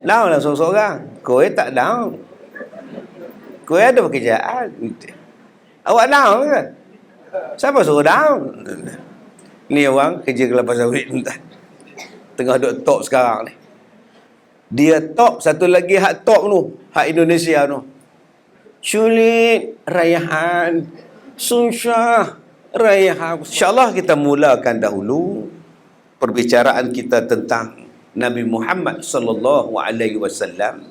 Down lah seorang-seorang. Kowe tak down. Kowe ada pekerjaan. Awak down ke? Siapa suruh down? Ni orang kerja kelapa sawit tengah duk top sekarang ni. Dia top, satu lagi hak top tu, hak Indonesia tu. Sulit Raihan, susah Raihan. InsyaAllah kita mulakan dahulu perbicaraan kita tentang Nabi Muhammad sallallahu alaihi wasallam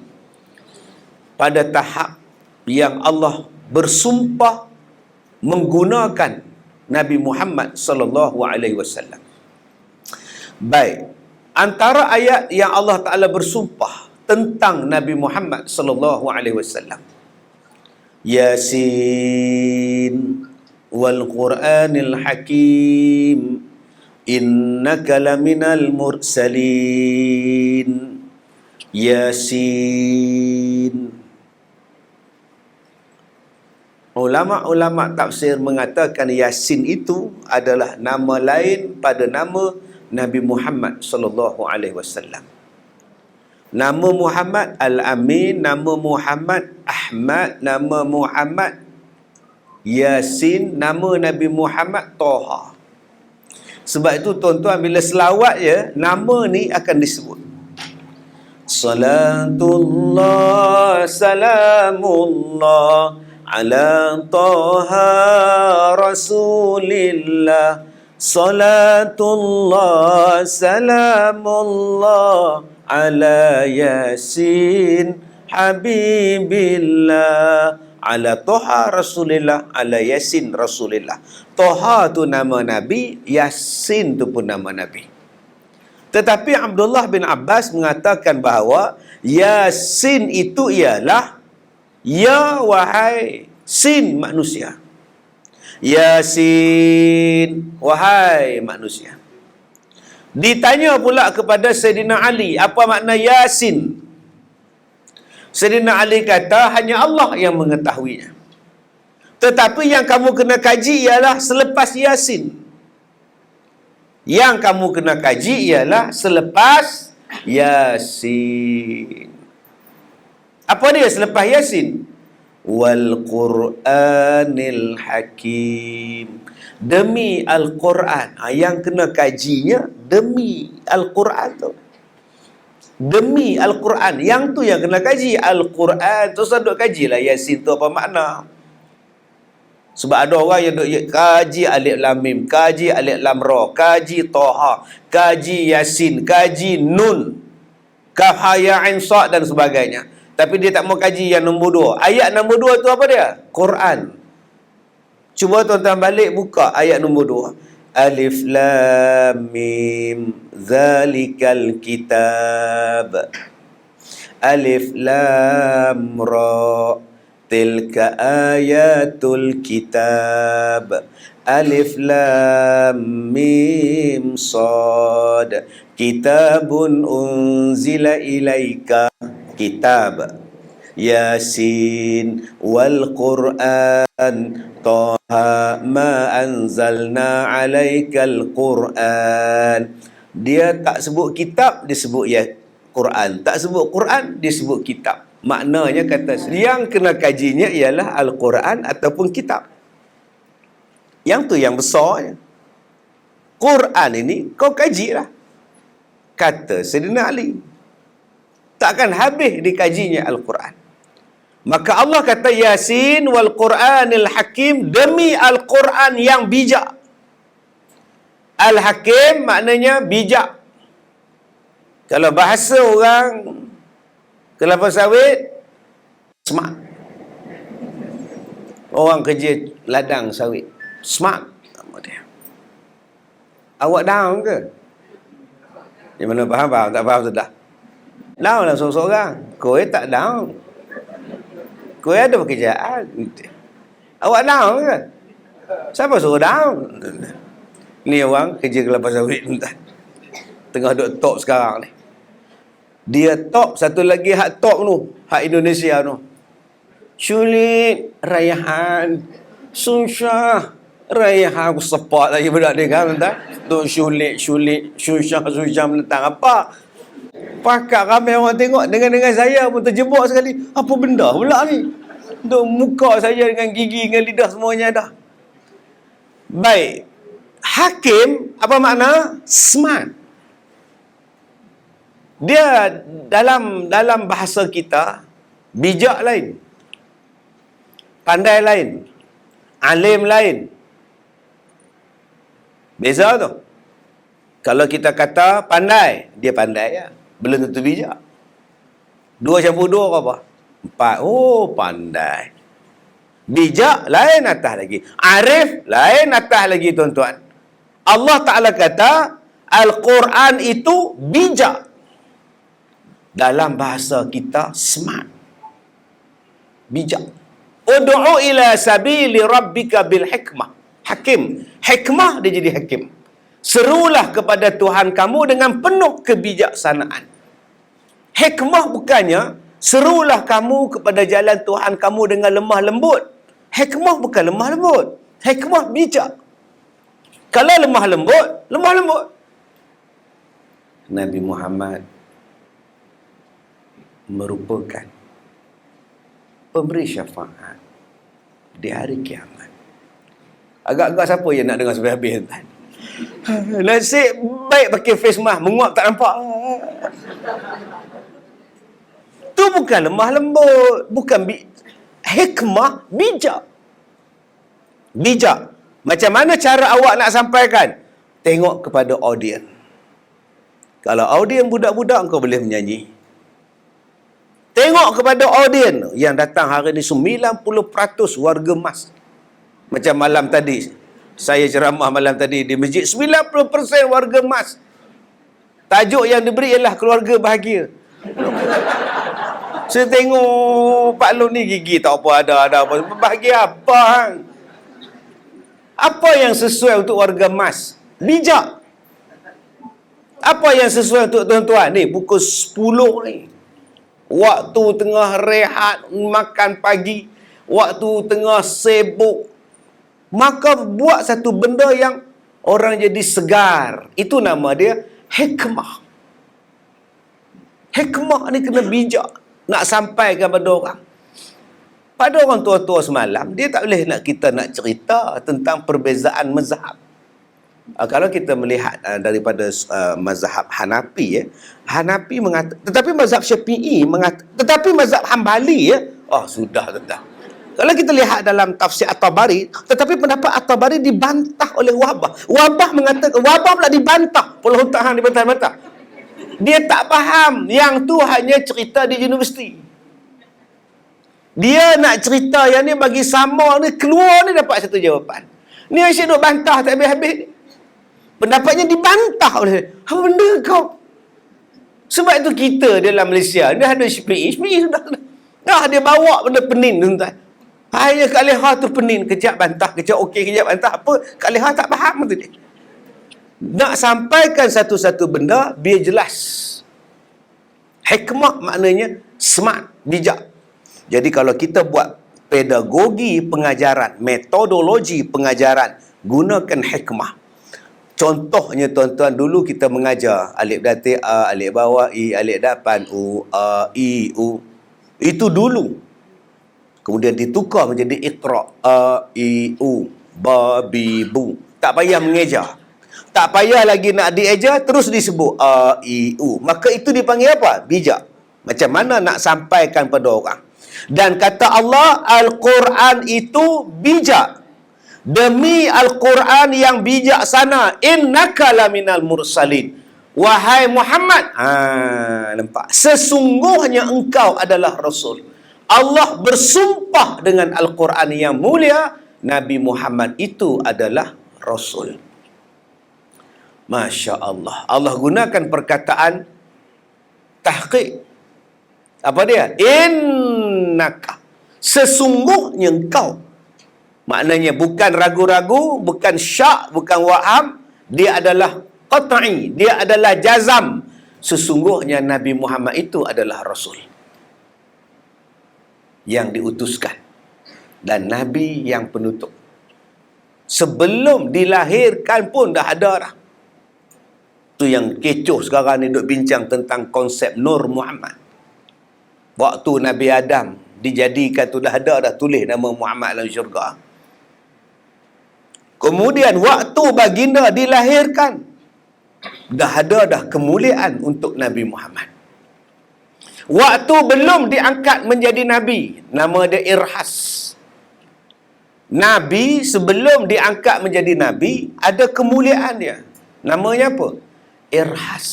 pada tahap yang Allah bersumpah menggunakan Nabi Muhammad sallallahu alaihi wasallam. Baik, antara ayat yang Allah Taala bersumpah tentang Nabi Muhammad sallallahu alaihi wasallam, Yasin wal Qur'anil Hakim innaka laminal mursalin. Yasin. Ulama-ulama tafsir mengatakan Yasin itu adalah nama lain pada nama Nabi Muhammad sallallahu alaihi wasallam. Nama Muhammad Al-Amin, nama Muhammad Ahmad, nama Muhammad Yasin, nama Nabi Muhammad Toha. Sebab itu tuan-tuan bila selawat je, nama ni akan disebut. Salatullah salamullah ala Toha Rasulillah. Salatullah salamullah ala Yasin Habibillah. Ala Toha Rasulillah, ala Yasin Rasulillah. Toha tu nama Nabi, Yasin tu pun nama Nabi. Tetapi Abdullah bin Abbas mengatakan bahawa Yasin itu ialah ya wahai sin manusia. Yasin, wahai manusia. Ditanya pula kepada Sayyidina Ali, apa makna Yasin? Sayyidina Ali kata, hanya Allah yang mengetahuinya. Tetapi yang kamu kena kaji ialah selepas Yasin. Yang kamu kena kaji ialah selepas Yasin. Apa dia selepas Yasin? Wal Qur'anil Hakim. Demi Al-Quran. Yang kena kajinya demi Al-Quran tu. Demi Al-Quran. Yang tu yang kena kaji. Al-Quran. Terus duk kajilah Yasin tu apa makna. Sebab ada orang yang duk kaji Alif Lam Mim, kaji Alif Lam Ra, kaji Toha, kaji Yasin, kaji Nun, Kaf Ha Ya Ain Sad dan sebagainya. Tapi dia tak mau kaji yang nombor 2. Ayat nombor 2 tu apa dia? Quran. Cuba tuan-tuan balik buka ayat nombor 2. Alif Lam Mim Zalikal Kitab. Alif Lam Ra Tilka Ayatul Kitab. Alif Lam Mim Sad Kitabun Unzila Ilaika. Kitab Yasin wal Qur'an Taha ma anzalna alaikal Qur'an. Dia tak sebut kitab, dia sebut ya Quran. Tak sebut Quran, dia sebut kitab. Maknanya kata yang kena kajinya ialah Al-Quran ataupun kitab. Yang tu yang besarnya. Quran ini kau kajilah, kata Sayyidina Ali. Takkan habis dikajinya Al-Quran. Maka Allah kata Yasin wal Qur'anil Hakim, demi Al-Quran yang bijak. Al-Hakim maknanya bijak. Kalau bahasa orang kelapa sawit, smart. Orang kerja ladang sawit, smart nama dia. Awak down ke? Yang mana faham? Tak faham sudah. Down lah seorang-seorang. Kowe tak down. Kowe ada pekerjaan. Awak down ke? Siapa suruh down? Ni orang kerja kelapa sawit tengah duk top sekarang ni. Dia top, satu lagi hak top tu, hak Indonesia tu. Sulit Raihan, susah Raihan. Aku sepak lagi budak dia kan, entah. Tu sulit, susah menentang apa? Pakak ramai orang tengok, dengan saya pun terjebak sekali. Apa benda pula ni? Untuk muka saya dengan gigi, dengan lidah semuanya dah. Baik. Hakim, apa makna? Smart. Dia dalam bahasa kita, bijak lain, pandai lain, alim lain. Beza tu. Kalau kita kata pandai, dia pandai ya. Belum tentu bijak. 2 campur 2 ke apa? 4. Oh, pandai. Bijak lain atas lagi. Arif lain atas lagi, tuan-tuan. Allah Ta'ala kata, Al-Quran itu bijak. Dalam bahasa kita, smart. Bijak. Ud'u ila sabili rabbika bil hikmah. Hakim. Hikmah dia jadi hakim. Serulah kepada Tuhan kamu dengan penuh kebijaksanaan. Hikmah bukannya serulah kamu kepada jalan Tuhan kamu dengan lemah lembut. Hikmah bukan lemah lembut. Hikmah bijak. Kalau lemah lembut, lemah lembut. Nabi Muhammad merupakan pemberi syafaat di hari kiamat. Agak-agak siapa yang nak dengar sampai habis tuan? Nasib baik pakai face mask, menguap tak nampak. Tu bukan lemah lembut, bukan hikmah, bijak. Bijak. Macam mana cara awak nak sampaikan? Tengok kepada audien. Kalau audien budak-budak, kau boleh menyanyi. Tengok kepada audien yang datang hari ni 90% warga emas. Macam malam tadi, saya ceramah malam tadi di masjid, 90% warga emas. Tajuk yang diberi ialah keluarga bahagia. Saya tengok Pak Long ni gigi tak apa, ada apa. Bahagia apa hang? Apa yang sesuai untuk warga emas? Bijak. Apa yang sesuai untuk tuan-tuan? Ni pukul 10 ni. Waktu tengah rehat, makan pagi. Waktu tengah sibuk. Maka buat satu benda yang orang jadi segar. Itu nama dia hikmah. Hikmah ni kena bijak. Nak sampaikan pada orang. Pada orang tua-tua semalam, dia tak boleh nak kita nak cerita tentang perbezaan mazhab. Kalau kita melihat daripada mazhab Hanafi, Hanafi mengatakan, tetapi mazhab Syafi'i mengatakan, tetapi mazhab Hambali, oh sudah tuan. Kalau kita lihat dalam tafsir At-Tabari, tetapi pendapat At-Tabari dibantah oleh Wahbah. Wahbah mengatakan, Wahbah pula dibantah. Puluh tahun dibantah-bantah. Dia tak faham yang tu hanya cerita di universiti. Dia nak cerita yang ni bagi sama ni, keluar ni dapat satu jawapan. Ni asyik duk bantah tak habis-habis. Pendapatnya dibantah oleh, apa benda kau? Sebab itu kita dalam Malaysia ni ada Syafi'i sudah. Dah dia bawa benda penin tuan-tuan. Hanya Kak Leha tu penin, kejap bantah, kejap okey, kejap bantah. Apa? Kak Leha tak faham tu dia. Nak sampaikan satu-satu benda, biar jelas. Hikmah maknanya smart, bijak. Jadi kalau kita buat pedagogi pengajaran, metodologi pengajaran, gunakan hikmah. Contohnya tuan-tuan, dulu kita mengajar alif datik A, alif bawah I, alif dapan U, A, I, U. Itu dulu. Kemudian ditukar menjadi Iqra, A, I, U, Ba, Bi, Bu. Tak payah mengejar. Tak payah lagi nak diejar, terus disebut A, I, U. Maka itu dipanggil apa? Bijak. Macam mana nak sampaikan pada orang. Dan kata Allah, Al-Quran itu bijak. Demi Al-Quran yang bijaksana, innaka laminal mursalin. Wahai Muhammad, nampak? Sesungguhnya engkau adalah Rasul. Allah bersumpah dengan Al-Quran yang mulia, Nabi Muhammad itu adalah Rasul. Masya Allah. Allah gunakan perkataan tahqiq. Apa dia? Innaka. Sesungguhnya engkau. Maknanya bukan ragu-ragu, bukan syak, bukan waham. Dia adalah qat'i. Dia adalah jazam. Sesungguhnya Nabi Muhammad itu adalah Rasul yang diutuskan. Dan Nabi yang penutup. Sebelum dilahirkan pun dah ada dah. Tu yang kecoh sekarang ni duk bincang tentang konsep Nur Muhammad. Waktu Nabi Adam dijadikan tu dah tulis nama Muhammad dalam syurga. Kemudian waktu baginda dilahirkan, dah kemuliaan untuk Nabi Muhammad. Waktu belum diangkat menjadi Nabi, nama dia Irhas. Nabi sebelum diangkat menjadi Nabi, ada kemuliaan dia. Namanya apa? Irhas.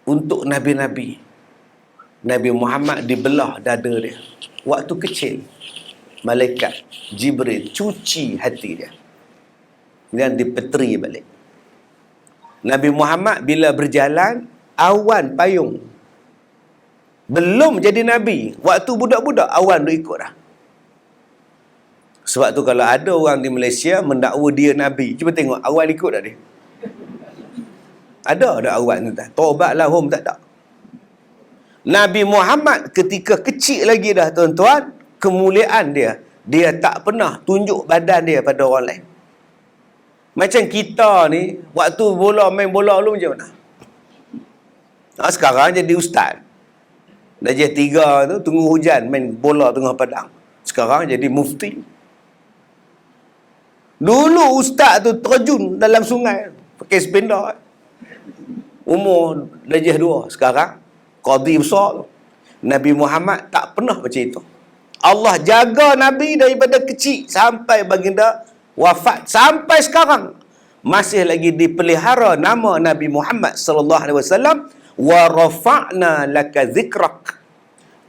Untuk Nabi-Nabi. Nabi Muhammad dibelah dada dia. Waktu kecil, malaikat Jibril cuci hati dia. Dan dipeteri balik. Nabi Muhammad bila berjalan, awan payung. Belum jadi Nabi. Waktu budak-budak, awan dia ikut dah. Sebab tu kalau ada orang di Malaysia mendakwa dia Nabi, cuba tengok awan ikut tak dia? Ada awan tu tak? Taubatlah hum tak ada. Nabi Muhammad ketika kecil lagi dah tuan-tuan, kemuliaan dia, dia tak pernah tunjuk badan dia pada orang lain. Macam kita ni, waktu main bola dulu macam mana? Sekarang jadi ustaz. Darjah 3 tu, tunggu hujan, main bola tengah padang. Sekarang jadi mufti. Dulu ustaz tu terjun dalam sungai, pakai sepeda. Umur darjah 2. Sekarang, qadi besar tu. Nabi Muhammad tak pernah macam itu. Allah jaga Nabi daripada kecil sampai baginda wafat. Sampai sekarang masih lagi dipelihara nama Nabi Muhammad sallallahu alaihi wasallam. Wa rafa'na laka dzikrak.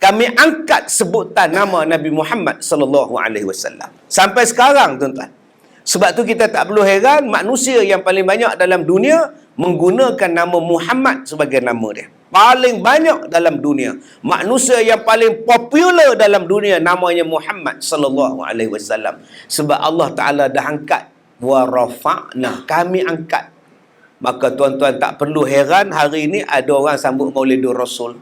Kami angkat sebutan nama Nabi Muhammad sallallahu alaihi wasallam. Sampai sekarang tuan-tuan. Sebab tu kita tak perlu heran manusia yang paling banyak dalam dunia menggunakan nama Muhammad sebagai nama dia. Paling banyak dalam dunia. Manusia yang paling popular dalam dunia namanya Muhammad sallallahu alaihi wasallam. Sebab Allah Taala dah angkat. Wa rafa'na, kami angkat. Maka tuan-tuan tak perlu heran hari ini ada orang sambut Maulidur Rasul.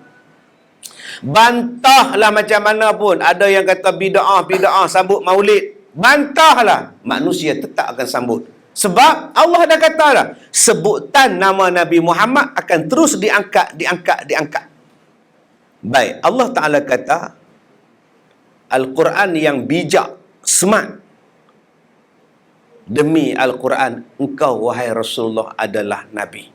Bantahlah macam mana pun. Ada yang kata bid'ah sambut Maulid. Bantahlah. Manusia tetap akan sambut. Sebab Allah dah kata dah, sebutan nama Nabi Muhammad akan terus diangkat. Baik, Allah Ta'ala kata, Al-Quran yang bijak, smart. Demi Al-Quran, engkau wahai Rasulullah adalah Nabi.